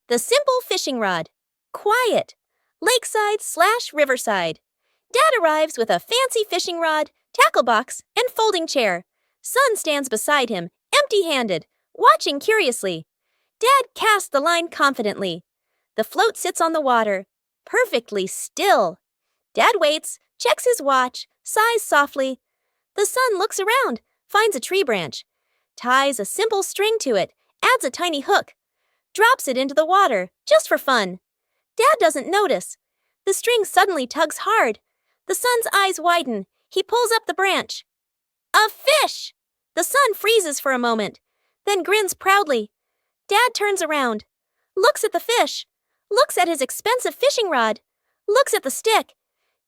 The simple fishing rod. Quiet. Lakeside/riverside. Dad arrives with a fancy fishing rod, tackle box, and folding chair. Son stands beside him, empty-handed, watching curiously. Dad casts the line confidently. The float sits on the water, perfectly still. Dad waits, checks his watch, sighs softly. The son looks around, finds a tree branch, ties a simple string to it, adds a tiny hook, drops it into the water, just for fun. Dad doesn't notice. The string suddenly tugs hard. The son's eyes widen. He pulls up the branch. A fish! The son freezes for a moment, then grins proudly. Dad turns around, looks at the fish, looks at his expensive fishing rod, looks at the stick.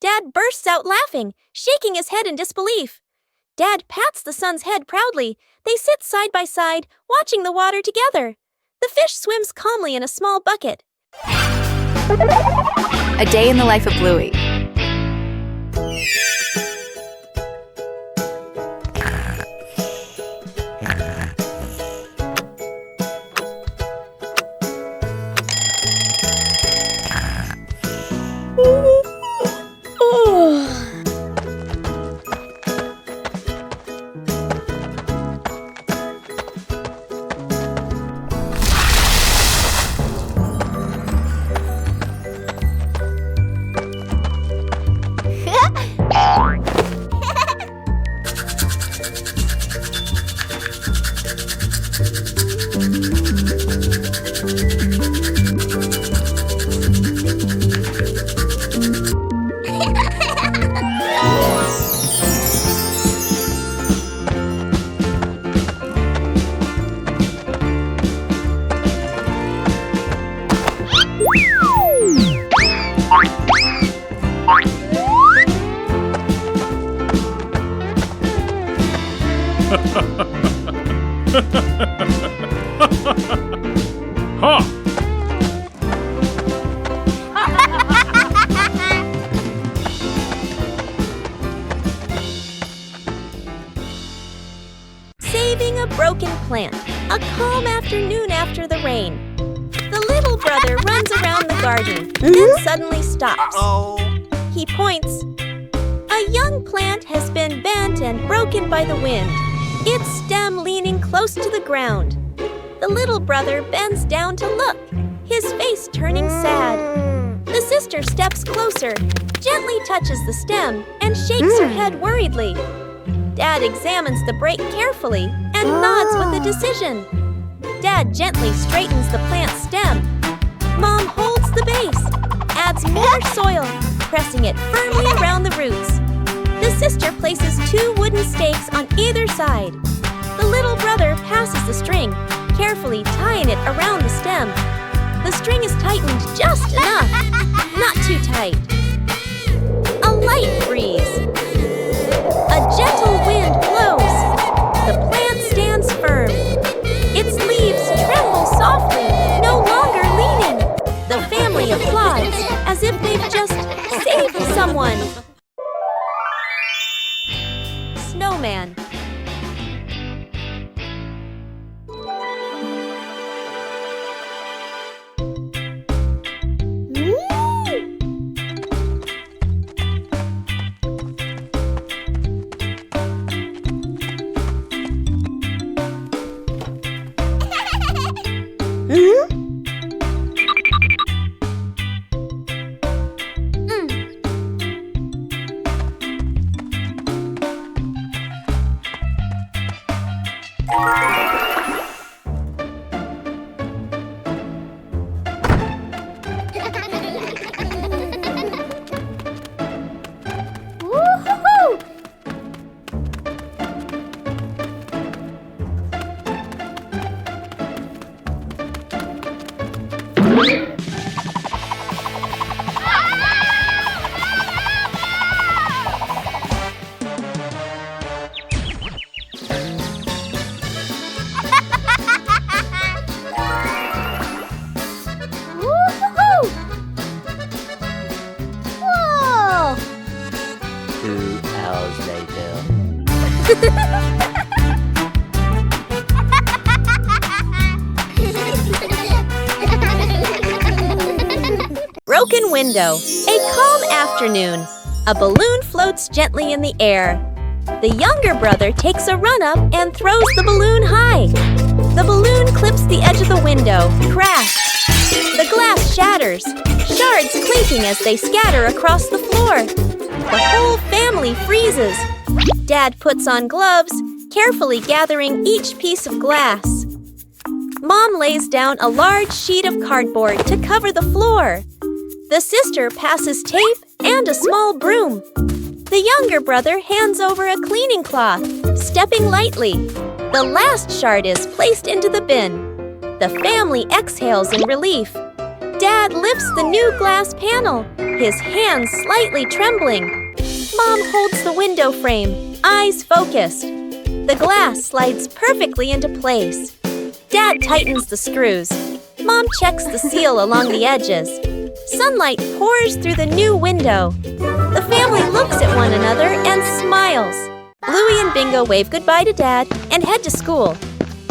Dad bursts out laughing, shaking his head in disbelief. Dad pats the son's head proudly. They sit side by side, watching the water together. The fish swims calmly in a small bucket. A day in the life of Bluey. Saving a broken plant. A calm afternoon after the rain. The little brother runs around the garden, then suddenly stops. He points. A young plant has been bent and broken by the wind, its stem leaning close to the ground. The little brother bends down to look, his face turning sad. The sister steps closer, gently touches the stem, and shakes her head worriedly. Dad examines the break carefully and nods with a decision. Dad gently straightens the plant's stem. Mom holds the base, adds more soil, pressing it firmly around the roots. The sister places 2 wooden stakes on either side. The little brother passes the string, carefully tying it around the stem. The string is tightened just enough, not too tight. A light breeze. A gentle wind blows. The plant stands firm. Its leaves tremble softly, no longer leaning. The family applauds as if they've just saved someone. Snowman. broken window. A calm afternoon. A balloon floats gently in the air. The younger brother takes a run-up and throws the balloon high. The balloon clips the edge of the window. Crash! The glass shatters, shards clinking as they scatter across the floor. The whole family freezes. Dad puts on gloves, carefully gathering each piece of glass. Mom lays down a large sheet of cardboard to cover the floor. The sister passes tape and a small broom. The younger brother hands over a cleaning cloth, stepping lightly. The last shard is placed into the bin. The family exhales in relief. Dad lifts the new glass panel, his hands slightly trembling. Mom holds the window frame, eyes focused. The glass slides perfectly into place. Dad tightens the screws. Mom checks the seal along the edges. Sunlight pours through the new window. The family looks at one another and smiles. Bluey and Bingo wave goodbye to Dad and head to school.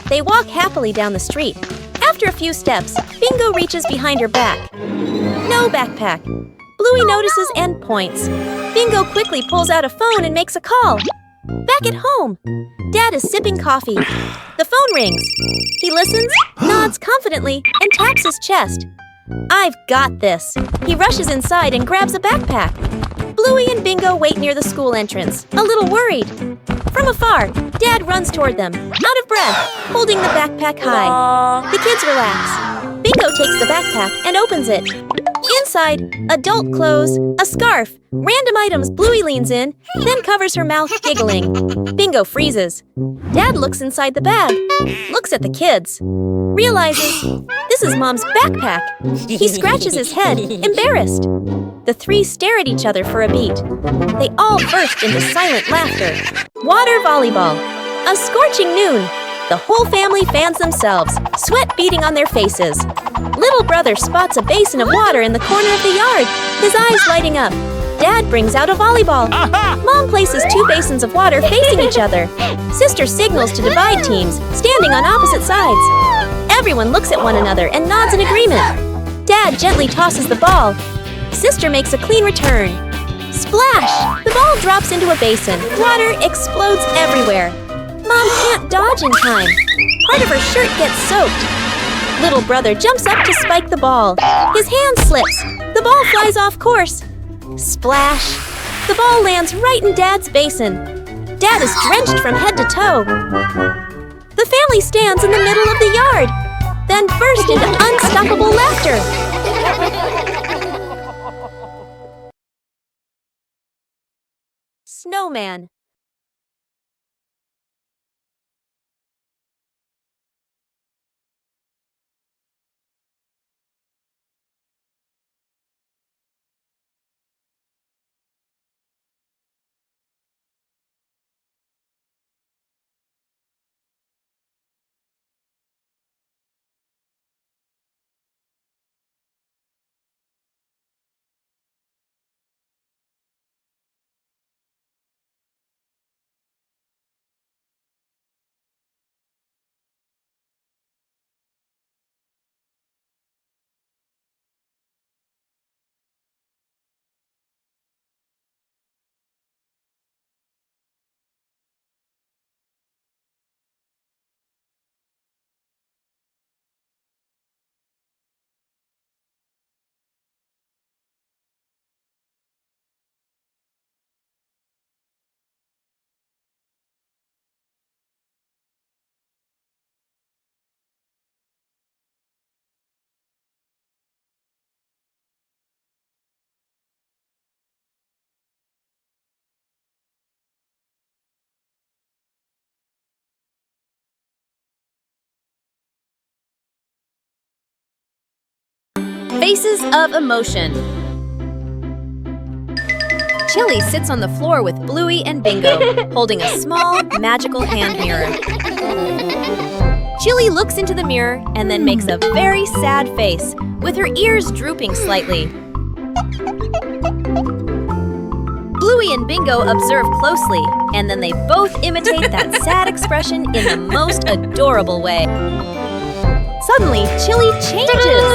They walk happily down the street. After a few steps, Bingo reaches behind her back. No backpack. Bluey notices and points. Bingo quickly pulls out a phone and makes a call. Back at home, Dad is sipping coffee. The phone rings. He listens, nods confidently, and taps his chest. I've got this. He rushes inside and grabs a backpack. Bluey and Bingo wait near the school entrance, a little worried. From afar, Dad runs toward them, out of breath, holding the backpack high. The kids relax. Bingo takes the backpack and opens it. Inside, adult clothes, a scarf, random items. Bluey leans in, then covers her mouth, giggling. Bingo freezes. Dad looks inside the bag, looks at the kids, realizes this is Mom's backpack. He scratches his head, embarrassed. The three stare at each other for a beat. They all burst into silent laughter. Water volleyball. A scorching noon. The whole family fans themselves, sweat beading on their faces. Little brother spots a basin of water in the corner of the yard, his eyes lighting up. Dad brings out a volleyball. Mom places two basins of water facing each other. Sister signals to divide teams, standing on opposite sides. Everyone looks at one another and nods in agreement. Dad gently tosses the ball. Sister makes a clean return. Splash! The ball drops into a basin. Water explodes everywhere. Mom can't dodge in time. Part of her shirt gets soaked. Little brother jumps up to spike the ball. His hand slips. The ball flies off course. Splash! The ball lands right in Dad's basin. Dad is drenched from head to toe. The family stands in the middle of the yard, then burst into unstoppable laughter. Snowman. Faces of emotion. Chili sits on the floor with Bluey and Bingo, holding a small, magical hand mirror. Chili looks into the mirror and then makes a very sad face, with her ears drooping slightly. Bluey and Bingo observe closely, and then they both imitate that sad expression in the most adorable way. Suddenly, Chili changes.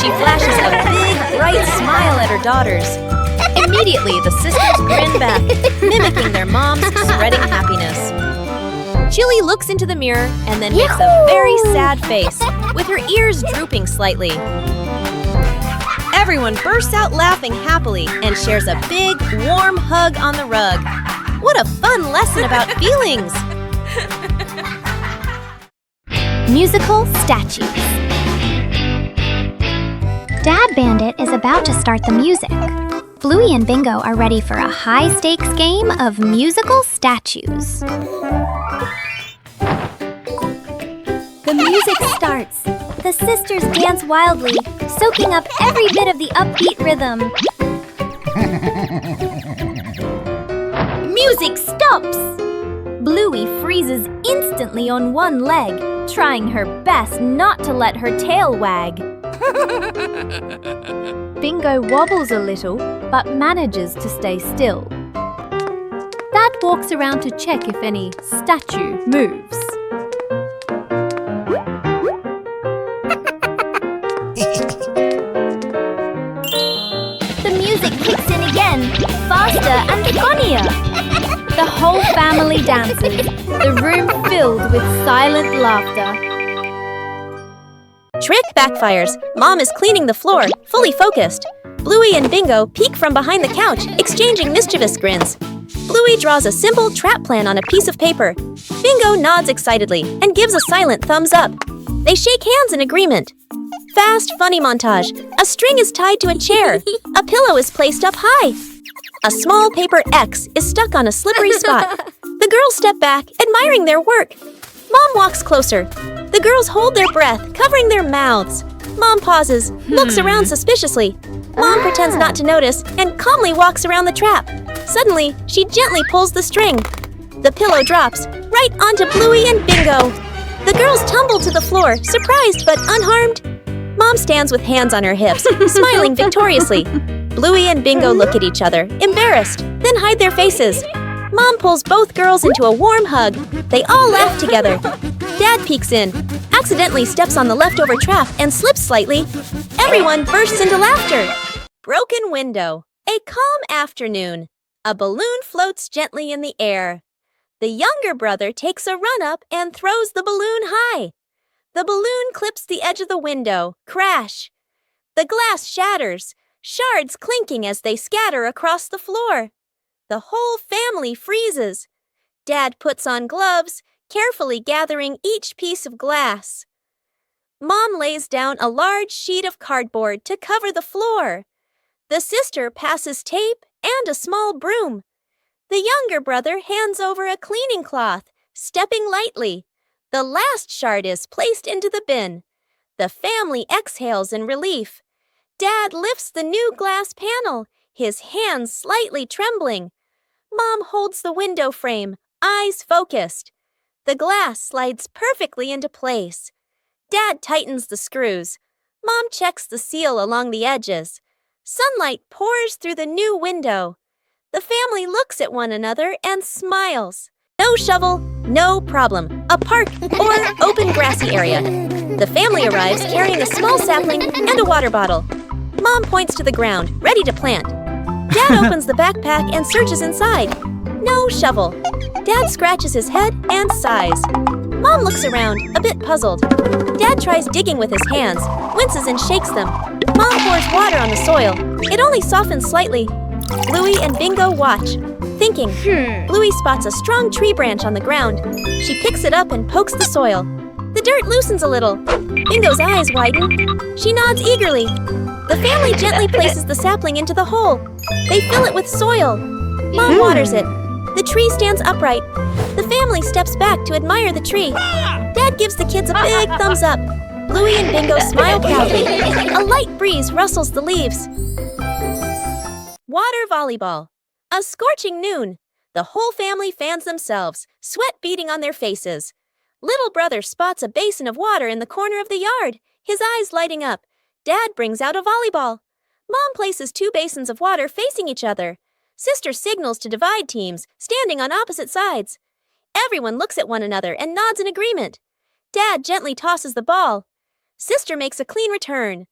She flashes a big, bright smile at her daughters. Immediately, the sisters grin back, mimicking their mom's spreading happiness. Chili looks into the mirror and then makes a very sad face, with her ears drooping slightly. Everyone bursts out laughing happily and shares a big, warm hug on the rug. What a fun lesson about feelings! Musical statues. Dad Bandit is about to start the music. Bluey and Bingo are ready for a high-stakes game of musical statues. The music starts. The sisters dance wildly, soaking up every bit of the upbeat rhythm. Music stops! Bluey freezes instantly on one leg, trying her best not to let her tail wag. Bingo wobbles a little, but manages to stay still. Dad walks around to check if any statue moves. The music kicks in again, faster and funnier. The whole family dances, the room filled with silent laughter. Trick backfires. Mom is cleaning the floor, fully focused. Bluey and Bingo peek from behind the couch, exchanging mischievous grins. Bluey draws a simple trap plan on a piece of paper. Bingo nods excitedly and gives a silent thumbs up. They shake hands in agreement. Fast, funny montage. A string is tied to a chair. A pillow is placed up high. A small paper X is stuck on a slippery spot. The girls step back, admiring their work. Mom walks closer. The girls hold their breath, covering their mouths. Mom pauses, looks around suspiciously. Mom pretends not to notice and calmly walks around the trap. Suddenly, she gently pulls the string. The pillow drops right onto Bluey and Bingo. The girls tumble to the floor, surprised but unharmed. Mom stands with hands on her hips, smiling victoriously. Bluey and Bingo look at each other, embarrassed, then hide their faces. Mom pulls both girls into a warm hug. They all laugh together. Dad peeks in, accidentally steps on the leftover trap and slips slightly. Everyone bursts into laughter. Broken window. A calm afternoon. A balloon floats gently in the air. The younger brother takes a run up and throws the balloon high. The balloon clips the edge of the window. Crash. The glass shatters, shards clinking as they scatter across the floor. The whole family freezes. Dad puts on gloves, carefully gathering each piece of glass. Mom lays down a large sheet of cardboard to cover the floor. The sister passes tape and a small broom. The younger brother hands over a cleaning cloth, stepping lightly. The last shard is placed into the bin. The family exhales in relief. Dad lifts the new glass panel, his hands slightly trembling. Mom holds the window frame, eyes focused. The glass slides perfectly into place. Dad tightens the screws. Mom checks the seal along the edges. Sunlight pours through the new window. The family looks at one another and smiles. No shovel, no problem. A park or open grassy area. The family arrives carrying a small sapling and a water bottle. Mom points to the ground, ready to plant. Dad opens the backpack and searches inside. No shovel. Dad scratches his head and sighs. Mom looks around, a bit puzzled. Dad tries digging with his hands, winces and shakes them. Mom pours water on the soil. It only softens slightly. Bluey and Bingo watch, thinking. Bluey spots a strong tree branch on the ground. She picks it up and pokes the soil. The dirt loosens a little. Bingo's eyes widen. She nods eagerly. The family gently places the sapling into the hole. They fill it with soil. Mom waters it. The tree stands upright. The family steps back to admire the tree. Dad gives the kids a big thumbs up. Bluey and Bingo smile proudly. A light breeze rustles the leaves. Water volleyball. A scorching noon. The whole family fans themselves, sweat beading on their faces. Little brother spots a basin of water in the corner of the yard, his eyes lighting up. Dad brings out a volleyball. Mom places 2 basins of water facing each other. Sister signals to divide teams, standing on opposite sides. Everyone looks at one another and nods in agreement. Dad gently tosses the ball. Sister makes a clean return.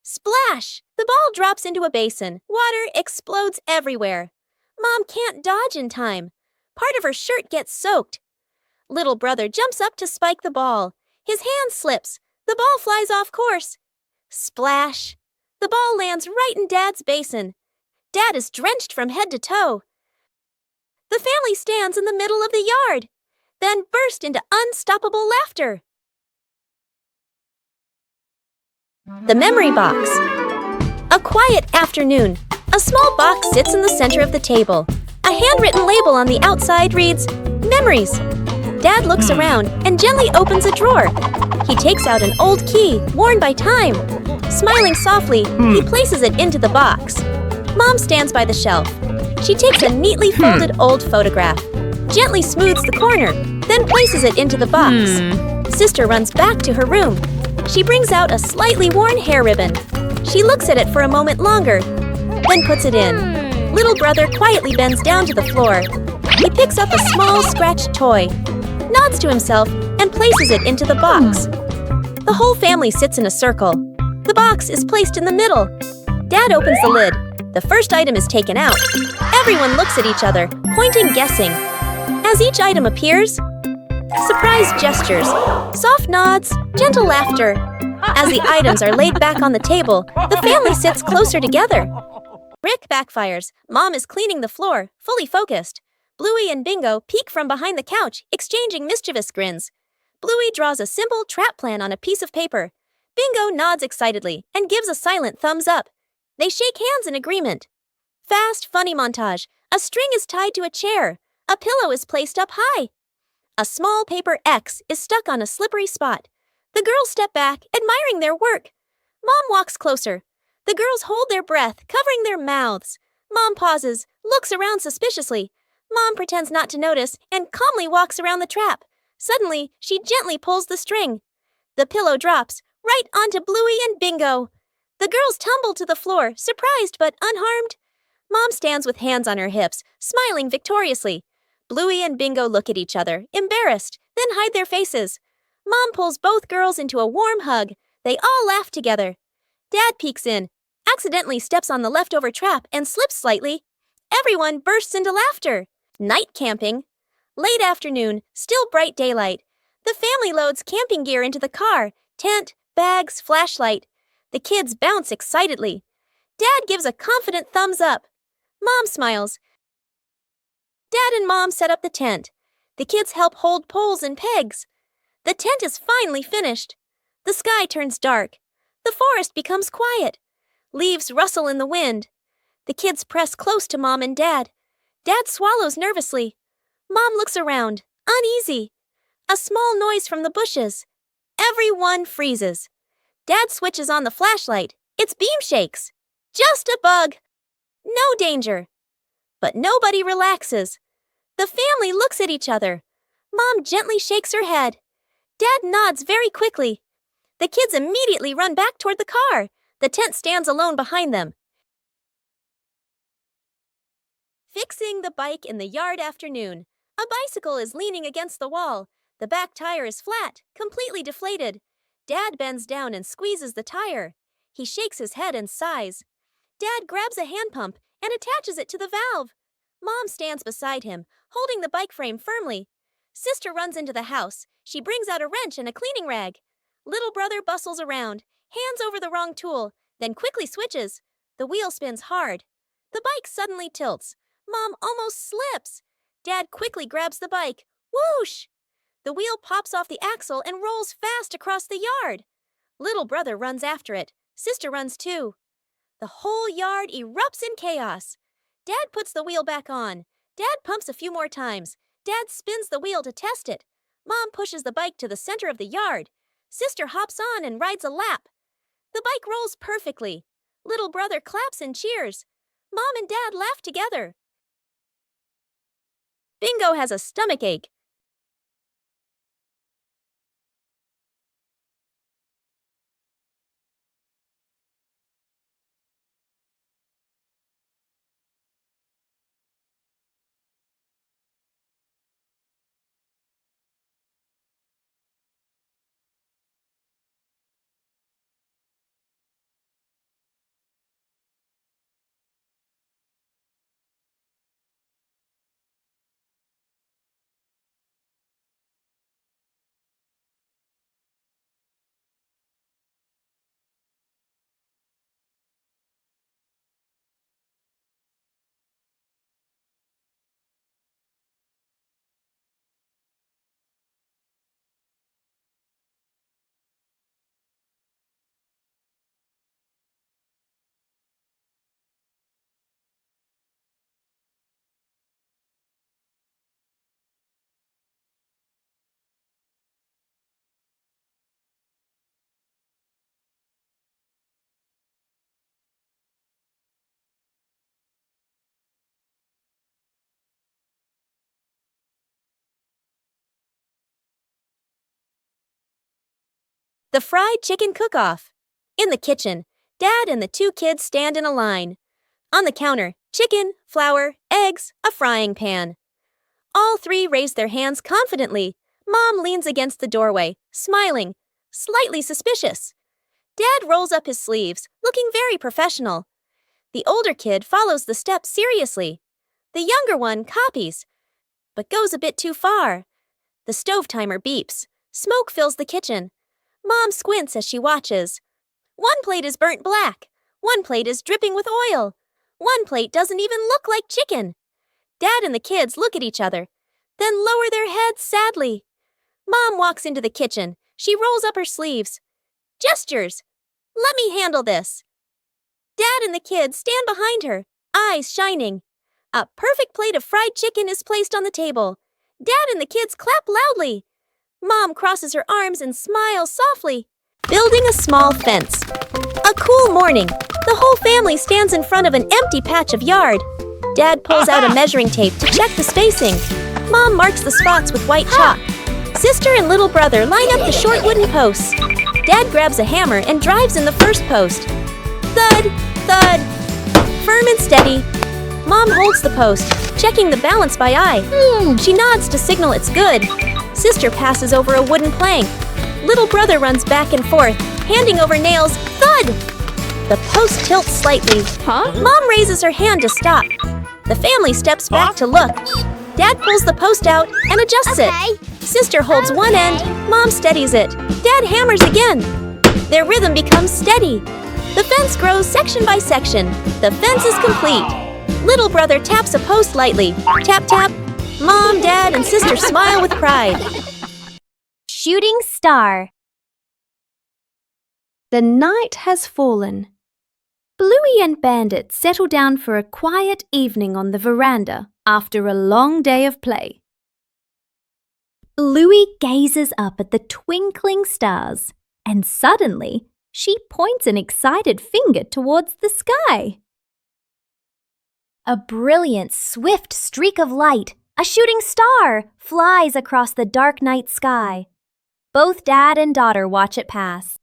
Splash! The ball drops into a basin. Water explodes everywhere. Mom can't dodge in time. Part of her shirt gets soaked. Little brother jumps up to spike the ball. His hand slips. The ball flies off course. Splash! The ball lands right in Dad's basin. Dad is drenched from head to toe. The family stands in the middle of the yard, then burst into unstoppable laughter. The memory box. A quiet afternoon. A small box sits in the center of the table. A handwritten label on the outside reads, Memories. Dad looks around and gently opens a drawer. He takes out an old key, worn by time. Smiling softly, he places it into the box. Mom stands by the shelf. She takes a neatly folded old photograph, gently smooths the corner, then places it into the box. Sister runs back to her room. She brings out a slightly worn hair ribbon. She looks at it for a moment longer, then puts it in. Little brother quietly bends down to the floor. He picks up a small scratched toy, nods to himself, and places it into the box. The whole family sits in a circle. The box is placed in the middle. Dad opens the lid. The first item is taken out. Everyone looks at each other, pointing, guessing. As each item appears, surprise gestures, soft nods, gentle laughter. As the items are laid back on the table, the family sits closer together. Rick backfires. Mom is cleaning the floor, fully focused. Bluey and Bingo peek from behind the couch, exchanging mischievous grins. Bluey draws a simple trap plan on a piece of paper. Bingo nods excitedly and gives a silent thumbs up. They shake hands in agreement. Fast, funny montage. A string is tied to a chair. A pillow is placed up high. A small paper X is stuck on a slippery spot. The girls step back, admiring their work. Mom walks closer. The girls hold their breath, covering their mouths. Mom pauses, looks around suspiciously. Mom pretends not to notice and calmly walks around the trap. Suddenly, she gently pulls the string. The pillow drops right onto Bluey and Bingo. The girls tumble to the floor, surprised but unharmed. Mom stands with hands on her hips, smiling victoriously. Bluey and Bingo look at each other, embarrassed, then hide their faces. Mom pulls both girls into a warm hug. They all laugh together. Dad peeks in, accidentally steps on the leftover trap and slips slightly. Everyone bursts into laughter. Night camping. Late afternoon, still bright daylight. The family loads camping gear into the car, tent, bags, flashlight. The kids bounce excitedly. Dad gives a confident thumbs up. Mom smiles. Dad and Mom set up the tent. The kids help hold poles and pegs. The tent is finally finished. The sky turns dark. The forest becomes quiet. Leaves rustle in the wind. The kids press close to Mom and Dad. Dad swallows nervously. Mom looks around, uneasy. A small noise from the bushes. Everyone freezes. Dad switches on the flashlight. Its beam shakes. Just a bug. No danger. But nobody relaxes. The family looks at each other. Mom gently shakes her head. Dad nods very quickly. The kids immediately run back toward the car. The tent stands alone behind them. Fixing the bike in the yard afternoon. A bicycle is leaning against the wall. The back tire is flat, completely deflated. Dad bends down and squeezes the tire. He shakes his head and sighs. Dad grabs a hand pump and attaches it to the valve. Mom stands beside him, holding the bike frame firmly. Sister runs into the house. She brings out a wrench and a cleaning rag. Little brother bustles around, hands over the wrong tool, then quickly switches. The wheel spins hard. The bike suddenly tilts. Mom almost slips. Dad quickly grabs the bike. Whoosh! The wheel pops off the axle and rolls fast across the yard. Little brother runs after it. Sister runs too. The whole yard erupts in chaos. Dad puts the wheel back on. Dad pumps a few more times. Dad spins the wheel to test it. Mom pushes the bike to the center of the yard. Sister hops on and rides a lap. The bike rolls perfectly. Little brother claps and cheers. Mom and Dad laugh together. Bingo has a stomachache. The fried chicken cook-off. In the kitchen, Dad and the two kids stand in a line. On the counter, chicken, flour, eggs, a frying pan. All three raise their hands confidently. Mom leans against the doorway, smiling, slightly suspicious. Dad rolls up his sleeves, looking very professional. The older kid follows the steps seriously. The younger one copies, but goes a bit too far. The stove timer beeps. Smoke fills the kitchen. Mom squints as she watches. One plate is burnt black. One plate is dripping with oil. One plate doesn't even look like chicken. Dad and the kids look at each other, then lower their heads sadly. Mom walks into the kitchen. She rolls up her sleeves. Gestures. Let me handle this. Dad and the kids stand behind her, eyes shining. A perfect plate of fried chicken is placed on the table. Dad and the kids clap loudly. Mom crosses her arms and smiles softly. Building a small fence. A cool morning. The whole family stands in front of an empty patch of yard. Dad pulls out a measuring tape to check the spacing. Mom marks the spots with white chalk. Sister and little brother line up the short wooden posts. Dad grabs a hammer and drives in the first post. Thud, thud. Firm and steady. Mom holds the post, checking the balance by eye. She nods to signal it's good. Sister passes over a wooden plank. Little brother runs back and forth, handing over nails. Thud! The post tilts slightly. Mom raises her hand to stop. The family steps back to look. Dad pulls the post out and adjusts it. Sister holds one end. Mom steadies it. Dad hammers again. Their rhythm becomes steady. The fence grows section by section. The fence is complete. Little brother taps a post lightly. Tap, tap. Mom, Dad, and Sister smile with pride. Shooting star. The night has fallen. Bluey and Bandit settle down for a quiet evening on the veranda after a long day of play. Bluey gazes up at the twinkling stars, and suddenly she points an excited finger towards the sky. A brilliant, swift streak of light, a shooting star, flies across the dark night sky. Both Dad and daughter watch it pass.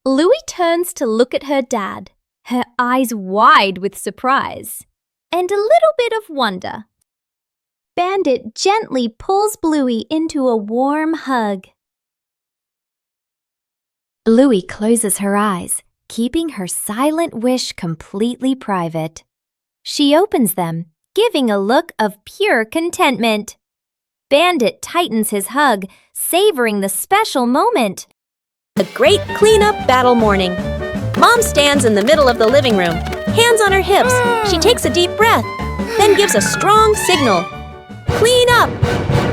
Bluey turns to look at her dad, her eyes wide with surprise and a little bit of wonder. Bandit gently pulls Bluey into a warm hug. Bluey closes her eyes, keeping her silent wish completely private. She opens them, giving a look of pure contentment. Bandit tightens his hug, savoring the special moment. A great cleanup battle morning. Mom stands in the middle of the living room, hands on her hips. She takes a deep breath, then gives a strong signal. Clean up!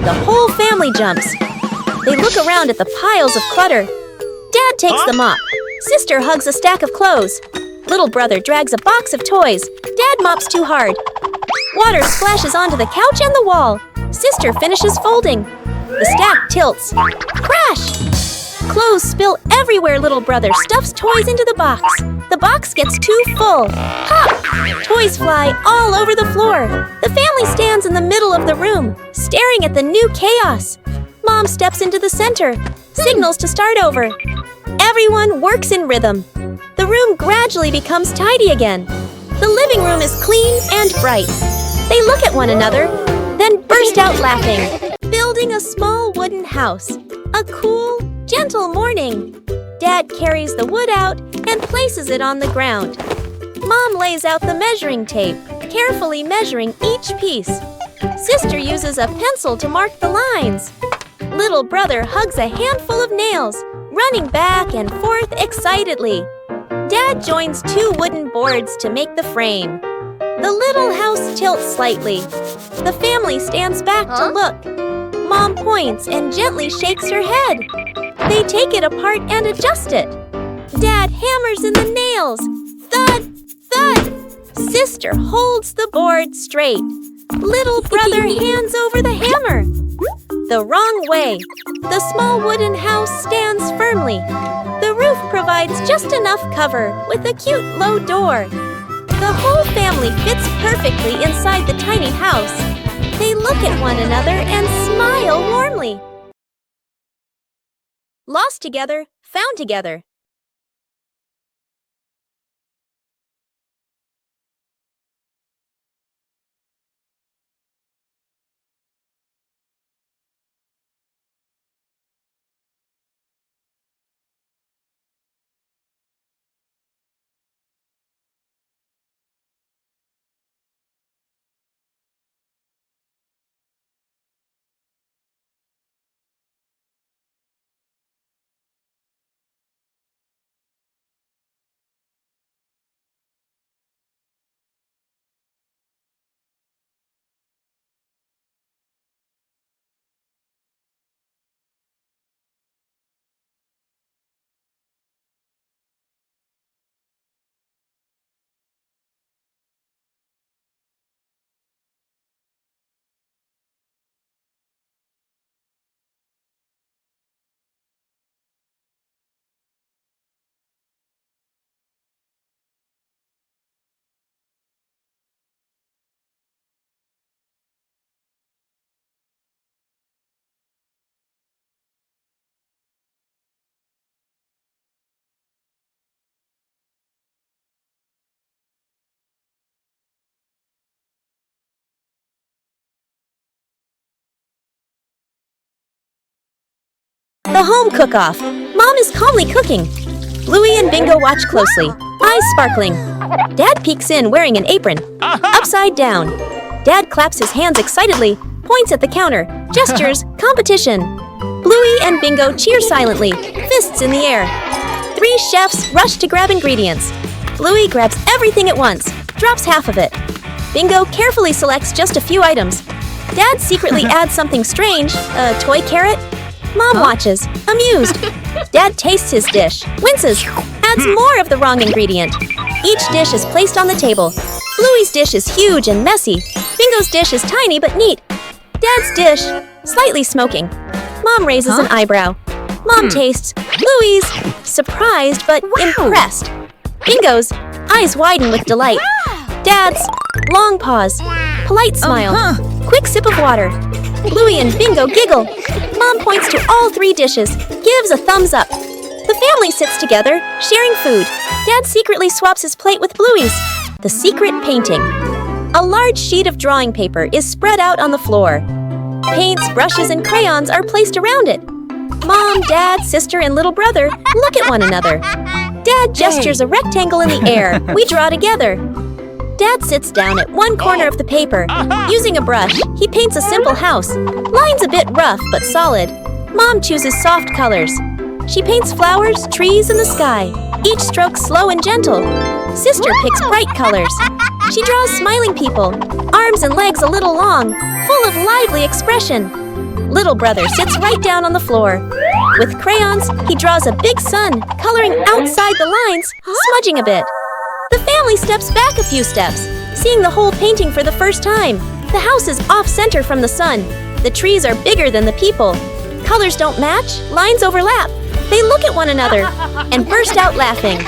The whole family jumps. They look around at the piles of clutter. Dad takes the mop. Sister hugs a stack of clothes. Little brother drags a box of toys. Dad mops too hard. Water splashes onto the couch and the wall. Sister finishes folding. The stack tilts. Crash! Clothes spill everywhere. Little brother stuffs toys into the box. The box gets too full. Pop! Toys fly all over the floor. The family stands in the middle of the room, staring at the new chaos. Mom steps into the center, signals to start over. Everyone works in rhythm. The room gradually becomes tidy again. The living room is clean and bright. They look at one another, then burst out laughing. Building a small wooden house. A cool, gentle morning. Dad carries the wood out and places it on the ground. Mom lays out the measuring tape, carefully measuring each piece. Sister uses a pencil to mark the lines. Little brother hugs a handful of nails, running back and forth excitedly. Dad joins two wooden boards to make the frame. The little house tilts slightly. The family stands back to look. Mom points and gently shakes her head. They take it apart and adjust it. Dad hammers in the nails. Thud, thud. Sister holds the board straight. Little brother hands over the hammer. The wrong way. The small wooden house stands firmly. The roof provides just enough cover with a cute low door. The whole family fits perfectly inside the tiny house. They look at one another and smile warmly. Lost together, found together. The home cook-off. Mom is calmly cooking. Bluey and Bingo watch closely, eyes sparkling. Dad peeks in wearing an apron, upside down. Dad claps his hands excitedly, points at the counter, gestures, competition. Bluey and Bingo cheer silently, fists in the air. 3 chefs rush to grab ingredients. Bluey grabs everything at once, drops half of it. Bingo carefully selects just a few items. Dad secretly adds something strange, a toy carrot. Mom watches, amused. Dad tastes his dish, winces, adds more of the wrong ingredient. Each dish is placed on the table. Bluey's dish is huge and messy. Bingo's dish is tiny but neat. Dad's dish, slightly smoking. Mom raises an eyebrow. Mom tastes. Bluey's, surprised but impressed. Bingo's, eyes widen with delight. Dad's, long pause, polite smile, quick sip of water. Bluey and Bingo giggle. Mom points to all 3 dishes, gives a thumbs up. The family sits together, sharing food. Dad secretly swaps his plate with Bluey's. The secret painting. A large sheet of drawing paper is spread out on the floor. Paints, brushes, and crayons are placed around it. Mom, Dad, sister, and little brother look at one another. Dad gestures a rectangle in the air. We draw together. Dad sits down at one corner of the paper. Using a brush, he paints a simple house. Lines a bit rough but solid. Mom chooses soft colors. She paints flowers, trees, and the sky. Each stroke slow and gentle. Sister picks bright colors. She draws smiling people, arms and legs a little long, full of lively expression. Little brother sits right down on the floor. With crayons, he draws a big sun, coloring outside the lines, smudging a bit. The family steps back a few steps, seeing the whole painting for the first time. The house is off-center from the sun. The trees are bigger than the people. Colors don't match, lines overlap. They look at one another and burst out laughing.